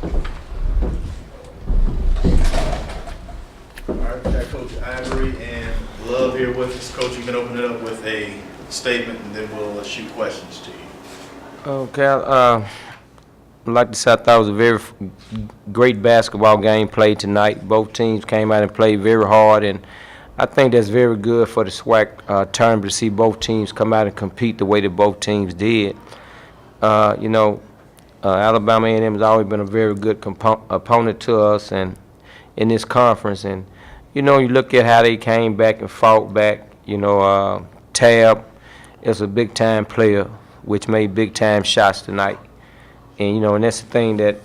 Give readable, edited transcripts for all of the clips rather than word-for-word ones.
All right, we got Coach Ivory and Love here with us. Coach, you can open it up with a statement, and then we'll shoot questions to you. Okay, I'd like to say I thought it was a very great basketball game played tonight. Both teams came out and played very hard, and I think that's very good for the SWAC tournament to see both teams come out and compete the way that both teams did. Alabama A&M has always been a very good opponent to us and in this conference, and you look at how they came back and fought back. Tab is a big-time player, which made big-time shots tonight. And, and that's the thing that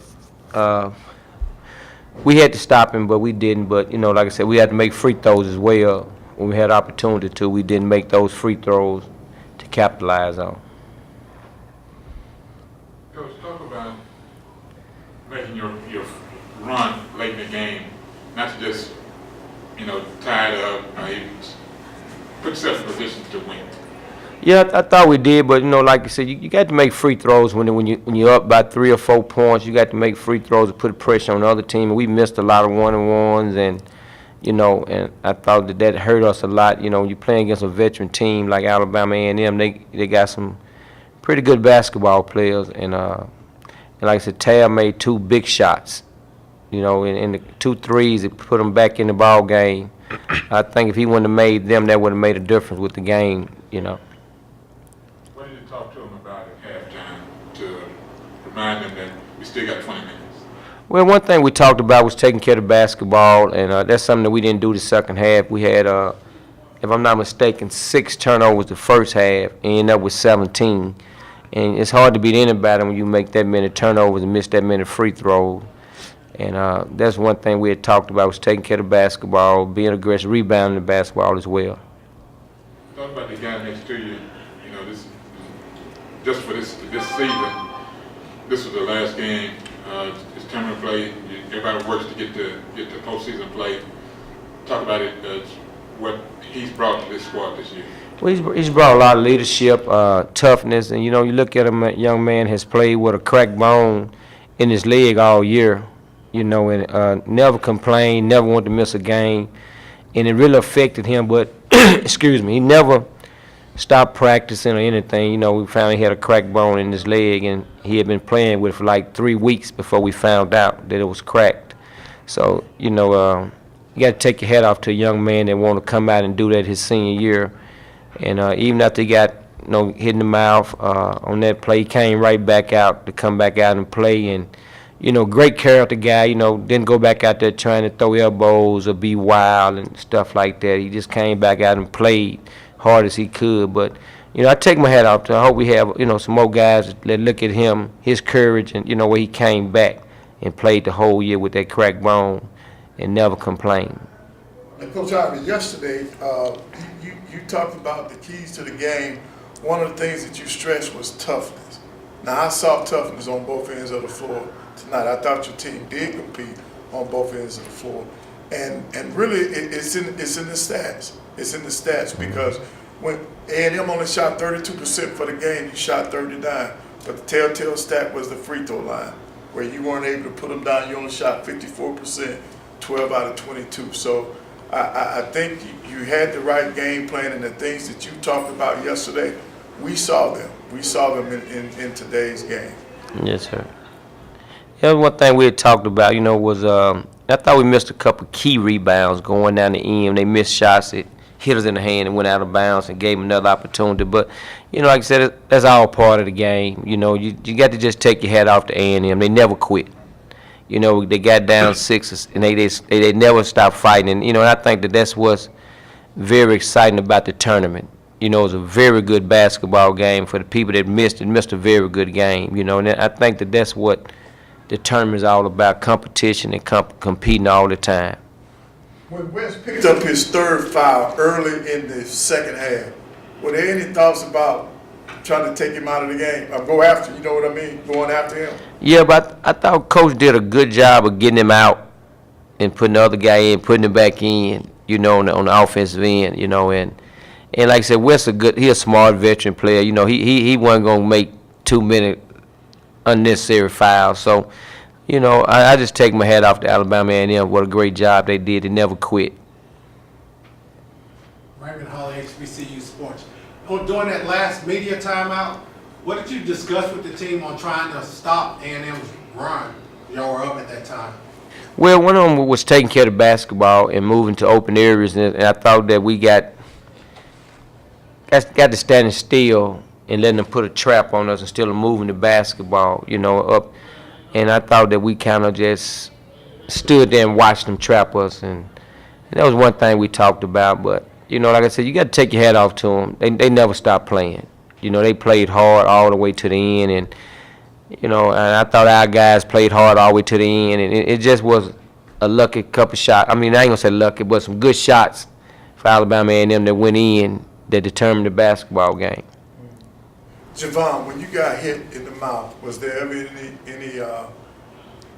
we had to stop him, but we didn't. But, like I said, we had to make free throws as well. When we had opportunity to, we didn't make those free throws to capitalize on. Coach, talk about making your run late in the game, not to just tied up, put yourself in position to win. Yeah, I thought we did, but like you said, you got to make free throws when you're up by 3 or 4 points. You got to make free throws to put pressure on the other team. And we missed a lot of one-on-ones, and and I thought that hurt us a lot. You're playing against a veteran team like Alabama A&M. They got some pretty good basketball players, and like I said, Tab made 2 big shots. In the 2 threes, it put him back in the ball game. I think if he wouldn't have made them, that would have made a difference with the game. What did you talk to him about at halftime to remind them that we still got 20 minutes? Well, one thing we talked about was taking care of the basketball, and that's something that we didn't do the second half. We had, if I'm not mistaken, 6 turnovers the first half, and ended up with 17. And it's hard to beat anybody when you make that many turnovers and miss that many free throws. And that's one thing we had talked about, was taking care of the basketball, being aggressive, rebounding the basketball as well. Talk about the guy next to you. This just for this season. This was the last game. It's tournament play. Everybody works to get the postseason play. Talk about it. What he's brought to this squad this year. Well, he's brought a lot of leadership, toughness, and you look at him. A young man has played with a cracked bone in his leg all year. And never complained, never wanted to miss a game, and it really affected him. But excuse me, he never stopped practicing or anything. We found he had a cracked bone in his leg, and he had been playing with it for like 3 weeks before we found out that it was cracked. So you got to take your hat off to a young man that want to come out and do that his senior year. And even after he got hit in the mouth on that play, he came right back out to come back out and play. And great character guy. Didn't go back out there trying to throw elbows or be wild and stuff like that. He just came back out and played hard as he could. But I take my hat off to him. I hope we have some more guys that look at him, his courage, and where he came back and played the whole year with that cracked bone and never complained. And Coach Ivory, yesterday you talked about the keys to the game. One of the things that you stressed was toughness. Now, I saw toughness on both ends of the floor tonight. I thought your team did compete on both ends of the floor, and really it's in the stats. It's in the stats because when A&M only shot 32% for the game, you shot 39. But the telltale stat was the free throw line, where you weren't able to put them down. You only shot 54%, 12 out of 22. So I think you had the right game plan, and the things that you talked about yesterday, we saw them. We saw them in today's game. Yes, sir. The other one thing we had talked about, was I thought we missed a couple key rebounds going down the end. They missed shots that hit us in the hand and went out of bounds and gave them another opportunity. But, like I said, that's all part of the game. You got to just take your hat off to A&M. They never quit. They got down 6 and they never stopped fighting. And, I think that's what's very exciting about the tournament. It was a very good basketball game for the people that missed it. Missed a very good game. And I think that's what the tournament is all about: competition and competing all the time. When Wes picked up his 3rd foul early in the second half, were there any thoughts about trying to take him out of the game or go after? You know what I mean? Going after him. Yeah, but I thought Coach did a good job of getting him out and putting the other guy in, putting him back in. On the offensive end. And like I said, Wes he's a smart veteran player. He wasn't gonna make too many unnecessary fouls. So You know, I just take my hat off to Alabama A&M. What a great job they did. They never quit. Raymond Hall, HBCU Sports. Oh, during that last media timeout, what did you discuss with the team on trying to stop A&M's run? Y'all were up at that time. Well, one of them was taking care of the basketball and moving to open areas, and I thought that we got to standing still and letting them put a trap on us instead of moving the basketball, you know, up. And I thought that we kind of just stood there and watched them trap us, and that was one thing we talked about. But, you know, like I said, you got to take your hat off to them. They never stopped playing. You know, they played hard all the way to the end, and you know, and I thought our guys played hard all the way to the end, and it just was a lucky couple shots. I mean, I ain't gonna say lucky, but some good shots for Alabama A&M that went in that determined the basketball game. Javon, when you got hit in the mouth, was there ever any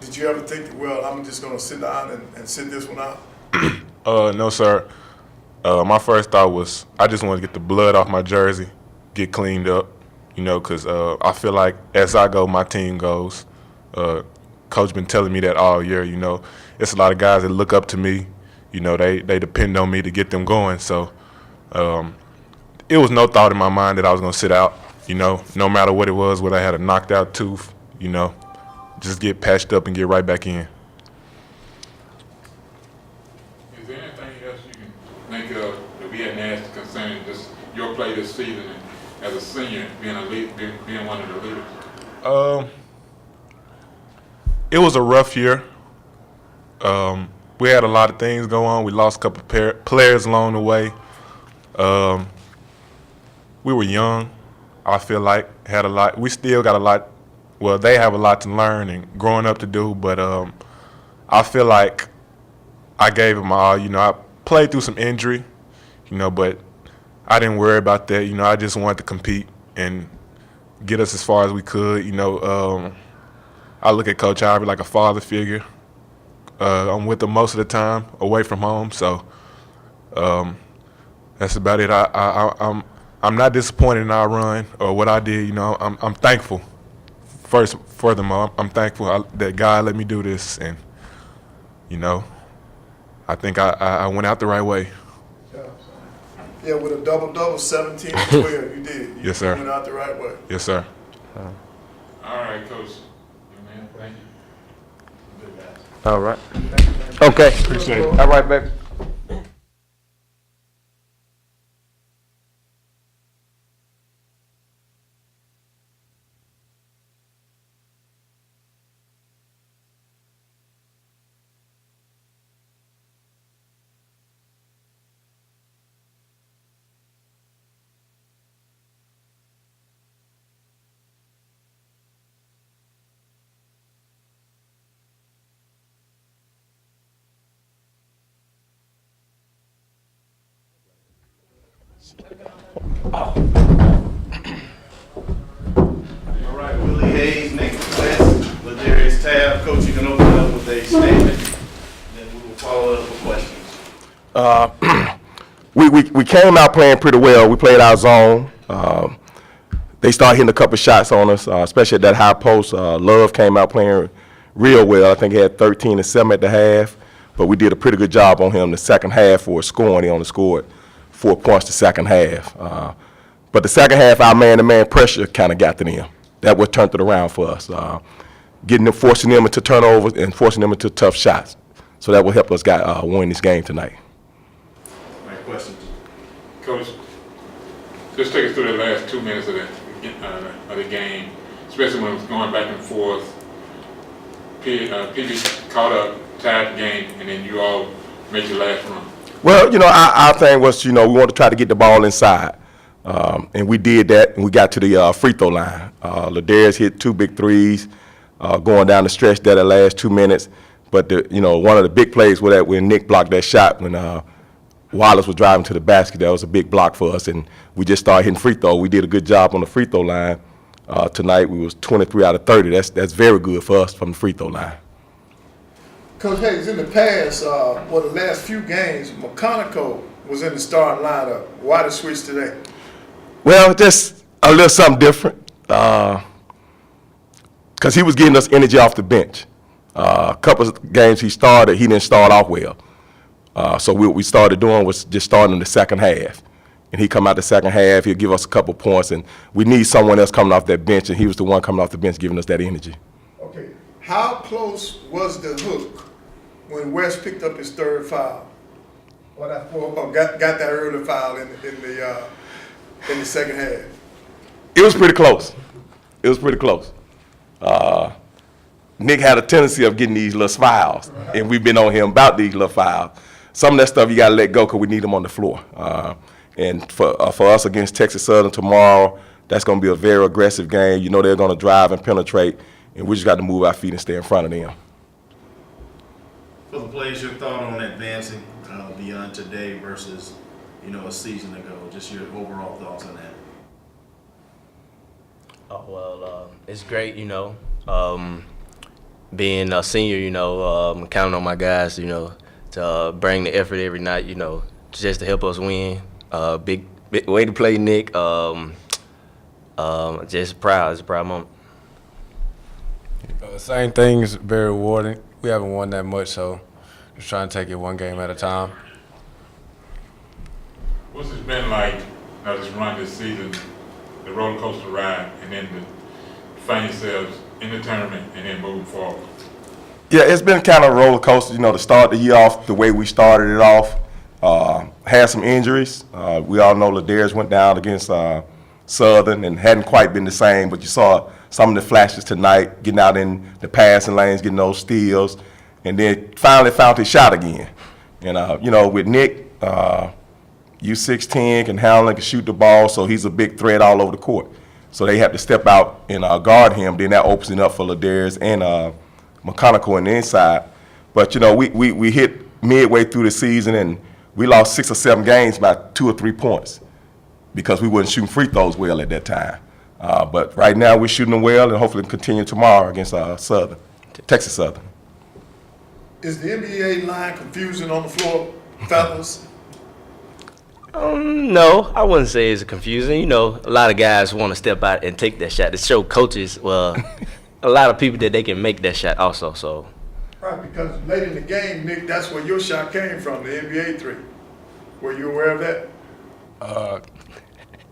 did you ever think that, well, I'm just gonna sit down and sit this one out? No, sir. My first thought was I just wanted to get the blood off my jersey, get cleaned up, you know, because I feel like as I go, my team goes. Coach been telling me that all year, you know. It's a lot of guys that look up to me. You know, they depend on me to get them going. So it was no thought in my mind that I was going to sit out, you know, no matter what it was, whether I had a knocked out tooth, you know, just get patched up and get right back in. Is there anything else you can think of that we hadn't asked concerning just your play this season and as a senior being being one of the leaders? It was a rough year. We had a lot of things go on. We lost a couple players along the way. We were young. I feel like had a lot. We still got a lot. Well, they have a lot to learn and growing up to do. But I feel like I gave them all. You know, I played through some injury. You know, but I didn't worry about that. You know, I just wanted to compete and get us as far as we could. You know, I look at Coach Harvey like a father figure. I'm with him most of the time, away from home. So that's about it. I'm not disappointed in our run or what I did. You know, I'm thankful. First, furthermore, I'm thankful that God let me do this, and you know, I think I went out the right way. Yeah, with a double-double, 17 and 12, you did. Yes, sir. You went out the right way. Yes, sir. All right, Coach. Man, thank you. All right. Okay. Appreciate it. All right, baby. All right, Willie Hayes, Nick West, Ladarius Tab. Coach, you can open it up with a statement, then we will follow up with questions. We came out playing pretty well. We played our zone. They started hitting a couple shots on us, especially at that high post. Love came out playing real well. I think he had 13 and 7 at the half, but we did a pretty good job on him the second half for scoring. He only scored 4 points the second half. But the second half, our man-to-man pressure kind of got to them. That what turned it around for us, forcing them into turnovers and forcing them into tough shots. So that will help us win this game tonight. All right, questions? Coach, just take us through the last 2 minutes of the game, especially when it was going back and forth. PB caught up, tied the game, and then you all made your last run. Well, you know, our thing was, you know, we wanted to try to get the ball inside. And we did that, and we got to the free throw line. Ladarius hit 2 big threes going down the stretch there the last 2 minutes. But, one of the big plays was that when Nick blocked that shot when Wallace was driving to the basket. That was a big block for us, and we just started hitting free throw. We did a good job on the free throw line. Tonight we was 23 out of 30. That's very good for us from the free throw line. Coach Hayes, in the past, the last few games, McConaughey was in the starting lineup. Why the switch today? Well, just a little something different. Because he was getting us energy off the bench. A couple of games he started, he didn't start off well. So what we started doing was just starting in the second half. And he come out the second half, he'll give us a couple points, and we need someone else coming off that bench, and he was the one coming off the bench giving us that energy. Okay, how close was the hook when West picked up his third foul? Or got that early foul in the second half? It was pretty close. It was pretty close. Nick had a tendency of getting these little fouls, and we've been on him about these little fouls. Some of that stuff you got to let go because we need him on the floor. And for us against Texas Southern tomorrow, that's going to be a very aggressive game. You know they're going to drive and penetrate, and we just got to move our feet and stay in front of them. For the players, your thought on advancing beyond today versus, a season ago, just your overall thoughts on that. Oh, well, it's great, being a senior, counting on my guys, to bring the effort every night, just to help us win. Big way to play, Nick. Just proud. It's a proud moment. Same thing is very rewarding. We haven't won that much, so just trying to take it one game at a time. What's it been like, this run this season, the roller coaster ride, and then to find yourselves in the tournament and then moving forward? Yeah, it's been kind of a roller coaster, to start the year off the way we started it off. Had some injuries. We all know Ladarius went down against Southern and hadn't quite been the same, but you saw some of the flashes tonight, getting out in the passing lanes, getting those steals, and then finally found his shot again. And, with Nick, U16 can handle and can shoot the ball, so he's a big threat all over the court. So they have to step out and guard him. Then that opens it up for Ladarius and McConaughey on the inside. But, we hit midway through the season, and we lost 6 or 7 games by 2 or 3 points because we wasn't shooting free throws well at that time. But right now we're shooting them well, and hopefully continue tomorrow against Texas Southern. Is the NBA line confusing on the floor, fellas? No, I wouldn't say it's confusing. A lot of guys want to step out and take that shot to show coaches, a lot of people that they can make that shot also. So. Right, because late in the game, Nick, that's where your shot came from, the NBA three. Were you aware of that?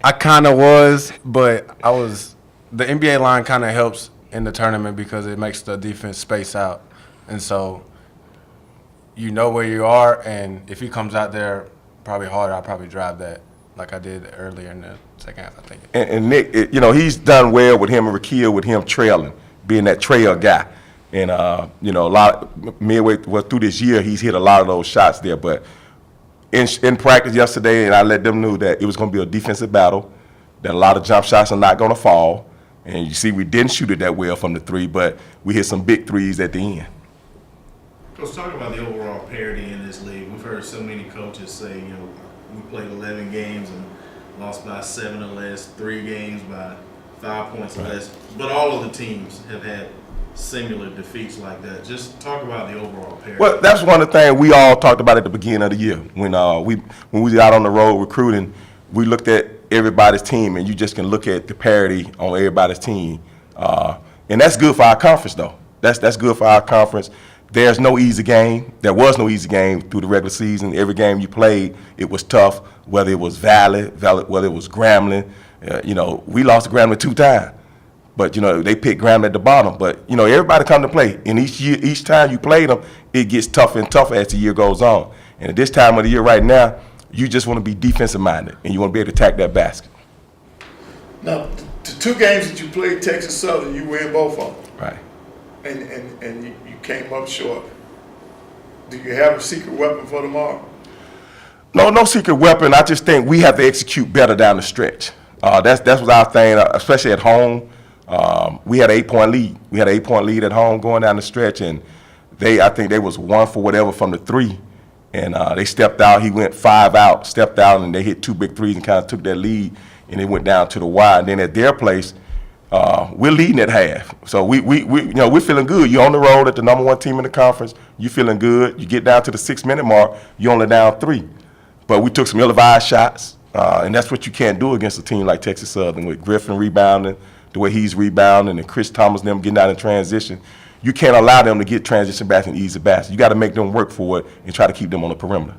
I kind of was, but the NBA line kind of helps in the tournament because it makes the defense space out. And so you know where you are, and if he comes out there probably harder, I'll probably drive that like I did earlier in the second half, I think. And Nick, he's done well with him and Rakeel, with him trailing, being that trail guy. And, a lot midway through this year, he's hit a lot of those shots there. But in practice yesterday, and I let them know that it was going to be a defensive battle, that a lot of jump shots are not going to fall. And you see, we didn't shoot it that well from the three, but we hit some big threes at the end. Let's talk about the overall parity in this league. We've heard so many coaches say, we played 11 games and lost by 7 or less, 3 games by 5 points or less. But all of the teams have had similar defeats like that. Just talk about the overall parity. Well, that's one of the things we all talked about at the beginning of the year. When we was out on the road recruiting, we looked at everybody's team, and you just can look at the parity on everybody's team. And that's good for our conference, though. That's good for our conference. There's no easy game. There was no easy game through the regular season. Every game you played, it was tough, whether it was Valley, whether it was Grambling. We lost to Grambling 2 times. But, they picked Grambling at the bottom. But, everybody come to play. And each time you play them, it gets tougher and tougher as the year goes on. And at this time of the year right now, you just want to be defensive-minded, and you want to be able to attack that basket. Now, the 2 games that you played Texas Southern, you win both of them. Right. And you came up short. Do you have a secret weapon for tomorrow? No secret weapon. I just think we have to execute better down the stretch. That's what our thing, especially at home. We had an 8-point lead. We had an 8-point lead at home going down the stretch, and I think they was 1 for whatever from the 3. And they stepped out. He went 5 out, stepped out, and they hit 2 big threes and kind of took that lead, and it went down to the wire. And then at their place, we're leading at half. So we're feeling good. You're on the road at the #1 team in the conference. You're feeling good. You get down to the 6-minute mark, you're only down 3. But we took some ill-advised shots, and that's what you can't do against a team like Texas Southern with Griffin rebounding the way he's rebounding and Chris Thomas and them getting out in transition. you can't allow them to get transition basket and easy basket. You got to make them work for it and try to keep them on the perimeter.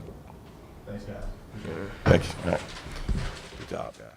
Thanks, guys. Thank you. All right. Good job, guys.